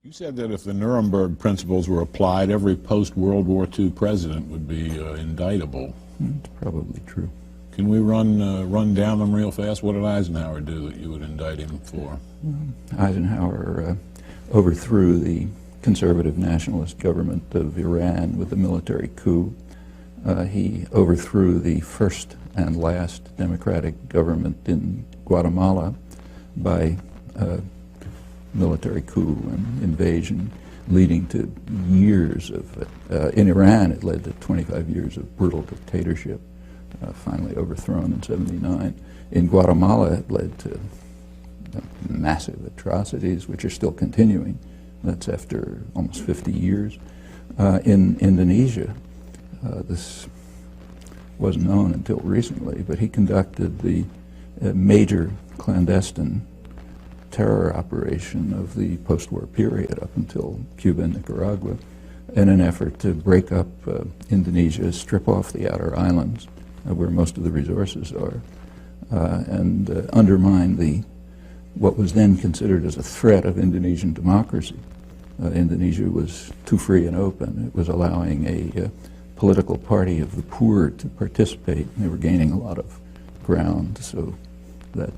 You said that if the Nuremberg principles were applied, every post-World War II president would be indictable. It's probably true. Can we run down them real fast? What did Eisenhower do that you would indict him for? Eisenhower overthrew the conservative nationalist government of Iran with a military coup. He overthrew the first and last democratic government in Guatemala by military coup and invasion, leading to years of, in Iran it led to 25 years of brutal dictatorship, finally overthrown in '79. In Guatemala it led to massive atrocities, which are still continuing. That's after almost 50 years. In Indonesia, this wasn't known until recently, but he conducted the major clandestine terror operation of the post-war period up until Cuba and Nicaragua in an effort to break up Indonesia, strip off the outer islands where most of the resources are, and undermine what was then considered as a threat of Indonesian democracy. Indonesia was too free and open. It was allowing a political party of the poor to participate. They were gaining a lot of ground, so that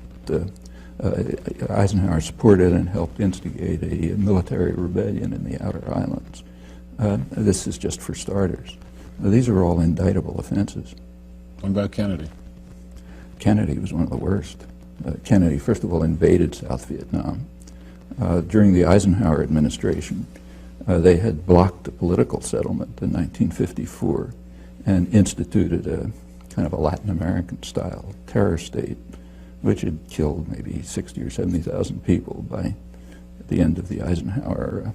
Eisenhower supported and helped instigate a military rebellion in the outer islands. This is just for starters. These are all indictable offenses. What about Kennedy? Kennedy was one of the worst. Kennedy, first of all, invaded South Vietnam. During the Eisenhower administration, they had blocked a political settlement in 1954 and instituted a kind of a Latin American-style terror state, which had killed maybe 60 or 70,000 people by the end of the Eisenhower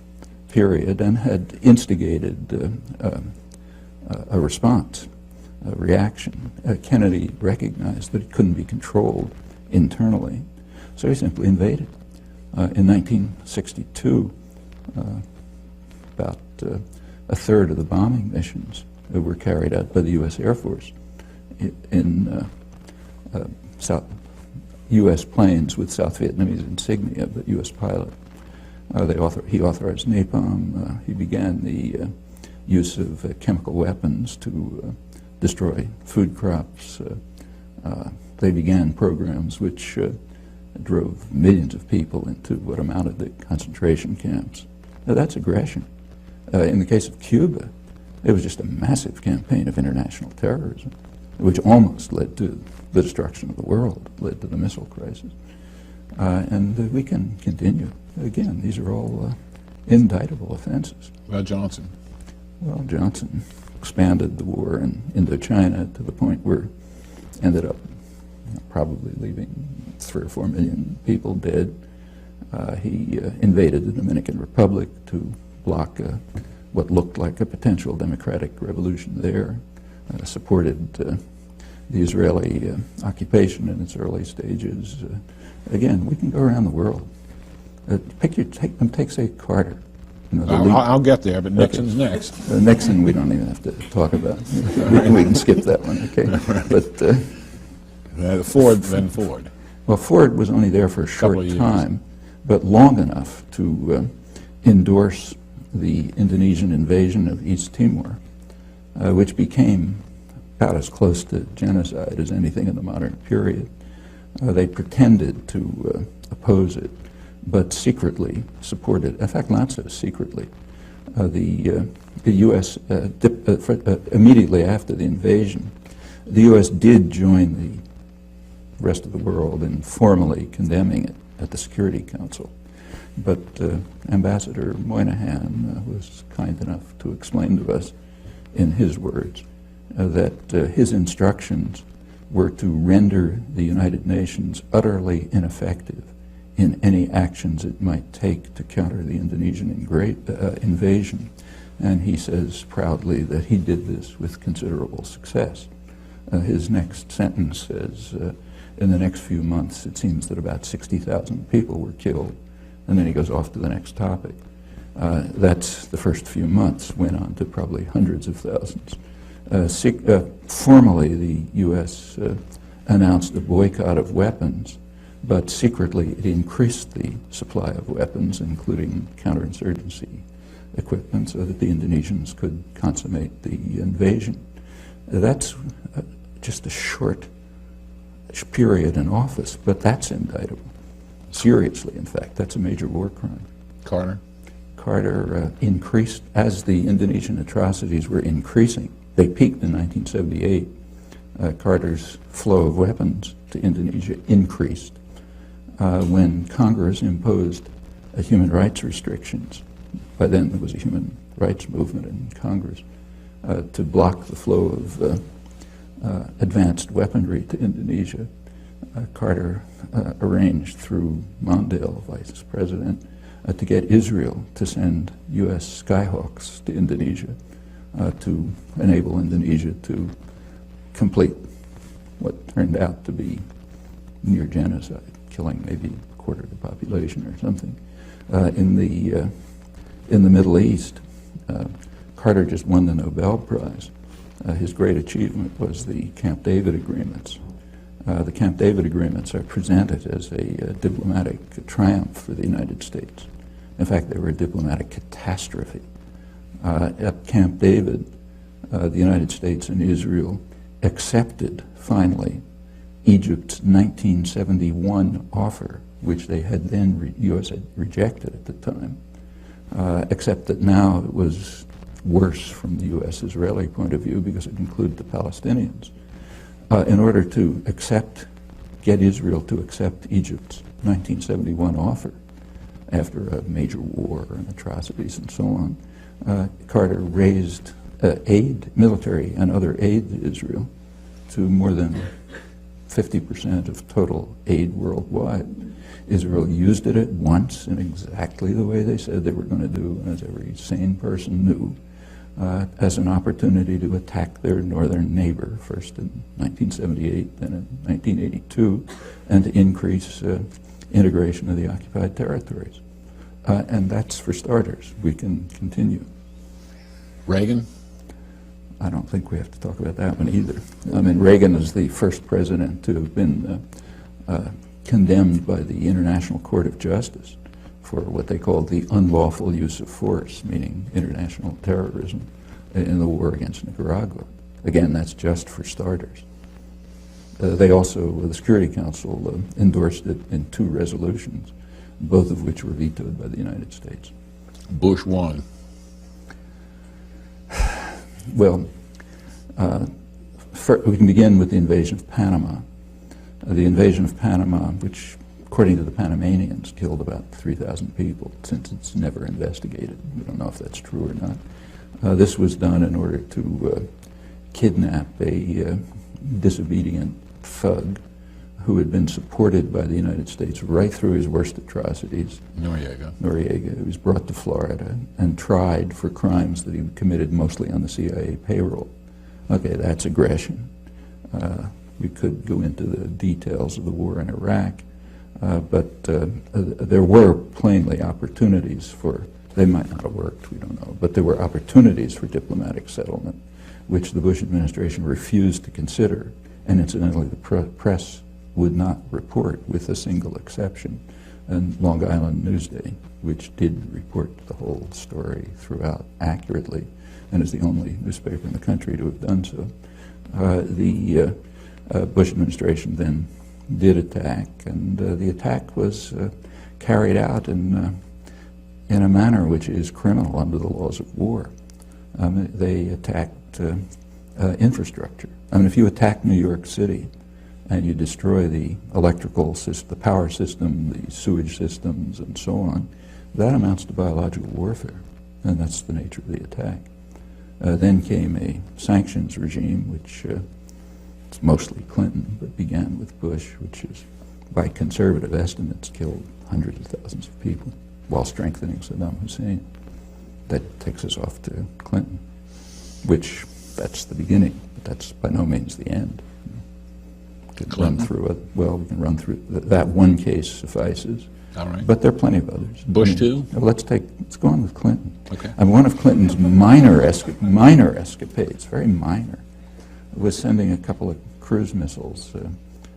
period, and had instigated a response, a reaction. Kennedy recognized that it couldn't be controlled internally, so he simply invaded. In 1962, about a third of the bombing missions were carried out by the U.S. Air Force in U.S. planes with South Vietnamese insignia, but U.S. pilot. He authorized napalm. He began the use of chemical weapons to destroy food crops. They began programs which drove millions of people into what amounted to concentration camps. Now that's aggression. In the case of Cuba, it was just a massive campaign of international terrorism, which almost led to the destruction of the world, led to the missile crisis. And we can continue. Again, these are all indictable offenses. About Johnson? Well, Johnson expanded the war in Indochina to the point where ended up probably leaving 3 or 4 million people dead. He invaded the Dominican Republic to block what looked like a potential democratic revolution there, supported the Israeli occupation in its early stages. Again, we can go around the world. Take, say, Carter. You know, I'll get there, but Nixon's next. Nixon, we don't even have to talk about. We can skip that one, okay? But Ford, then Ford. Well, Ford was only there for a short time, but long enough to endorse the Indonesian invasion of East Timor, which became about as close to genocide as anything in the modern period. They pretended to oppose it, but secretly supported, in fact not so secretly. The U.S., immediately after the invasion, the U.S. did join the rest of the world in formally condemning it at the Security Council. But Ambassador Moynihan was kind enough to explain to us, in his words, that his instructions were to render the United Nations utterly ineffective in any actions it might take to counter the Indonesian invasion. And he says proudly that he did this with considerable success. His next sentence says, in the next few months, it seems that about 60,000 people were killed. And then he goes off to the next topic. That's the first few months, went on to probably hundreds of thousands. Formally, the U.S. announced a boycott of weapons but secretly it increased the supply of weapons, including counterinsurgency equipment, so that the Indonesians could consummate the invasion. That's just a short period in office, but that's indictable. Seriously, in fact, that's a major war crime. Carter? Carter increased, as the Indonesian atrocities were increasing. They peaked in 1978. Carter's flow of weapons to Indonesia increased when Congress imposed human rights restrictions. By then there was a human rights movement in Congress to block the flow of advanced weaponry to Indonesia. Carter arranged through Mondale, vice president, to get Israel to send U.S. Skyhawks to Indonesia to enable Indonesia to complete what turned out to be near genocide, killing maybe a quarter of the population or something. In the Middle East, Carter just won the Nobel Prize. His great achievement was the Camp David agreements. The Camp David agreements are presented as a diplomatic triumph for the United States. In fact, they were a diplomatic catastrophe. At Camp David, the United States and Israel accepted, finally, Egypt's 1971 offer, which they had then, U.S. had rejected at the time, except that now it was worse from the U.S.-Israeli point of view because it included the Palestinians. In order to get Israel to accept Egypt's 1971 offer, after a major war and atrocities and so on, Carter raised military and other aid to Israel to more than 50% of total aid worldwide. Israel used it at once in exactly the way they said they were going to do, as every sane person knew, as an opportunity to attack their northern neighbor, first in 1978, then in 1982, and to increase integration of the occupied territories. And that's for starters. We can continue. Reagan? I don't think we have to talk about that one either. I mean, Reagan is the first president to have been condemned by the International Court of Justice for what they called the unlawful use of force, meaning international terrorism, in the war against Nicaragua. Again, that's just for starters. They also, the Security Council, endorsed it in 2 resolutions, both of which were vetoed by the United States. Bush won. Well, we can begin with the invasion of Panama. The invasion of Panama, which, according to the Panamanians, killed about 3,000 people, since it's never investigated. We don't know if that's true or not. This was done in order to kidnap a disobedient thug who had been supported by the United States right through his worst atrocities. Noriega. He was brought to Florida and tried for crimes that he committed mostly on the CIA payroll. Okay, that's aggression. We could go into the details of the war in Iraq, but there were plainly opportunities for, they might not have worked, we don't know, but there were opportunities for diplomatic settlement, which the Bush administration refused to consider, and incidentally the press would not report, with a single exception, and Long Island Newsday, which did report the whole story throughout accurately, and is the only newspaper in the country to have done so. The Bush administration then did attack, and the attack was carried out in a manner which is criminal under the laws of war. They attacked infrastructure. I mean, if you attack New York City and you destroy the electrical system, the power system, the sewage systems, and so on, that amounts to biological warfare, and that's the nature of the attack. Then came a sanctions regime, which it's mostly Clinton, but began with Bush, which is, by conservative estimates, killed hundreds of thousands of people while strengthening Saddam Hussein. That takes us off to Clinton, which, that's the beginning, but that's by no means the end. We can run through it. Well, we can run through that one case suffices. All right. But there are plenty of others. Bush too? Let's go on with Clinton. Okay. And one of Clinton's minor escapades, very minor, was sending a couple of cruise missiles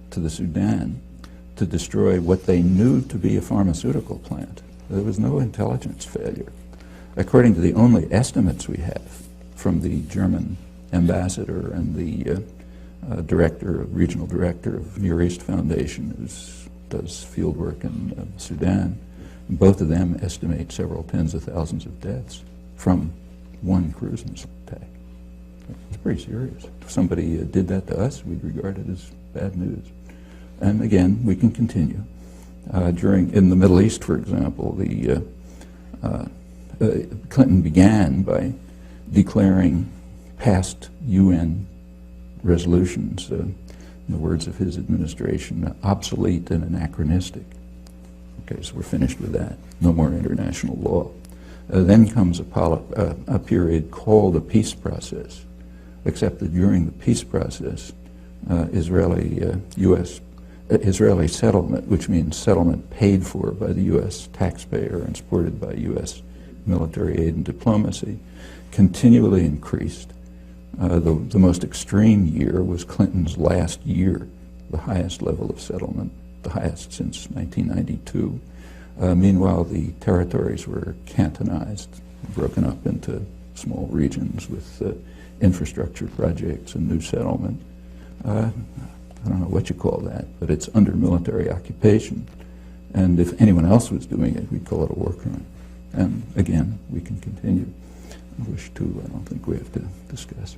to the Sudan to destroy what they knew to be a pharmaceutical plant. There was no intelligence failure. According to the only estimates we have from the German ambassador and the regional director of Near East Foundation, who does field work in Sudan, both of them estimate several tens of thousands of deaths from one cruise missile attack. It's pretty serious. If somebody did that to us, we'd regard it as bad news. And again, we can continue. In the Middle East, for example, Clinton began by declaring past UN resolutions, in the words of his administration, obsolete and anachronistic. Okay, so we're finished with that. No more international law. Then comes a period called a peace process, except that during the peace process, Israeli settlement, which means settlement paid for by the U.S. taxpayer and supported by U.S. military aid and diplomacy, continually increased. The most extreme year was Clinton's last year, the highest level of settlement, the highest since 1992. Meanwhile, the territories were cantonized, broken up into small regions with infrastructure projects and new settlement. I don't know what you call that, but it's under military occupation. And if anyone else was doing it, we'd call it a war crime. And again, we can continue. I don't think we have to discuss.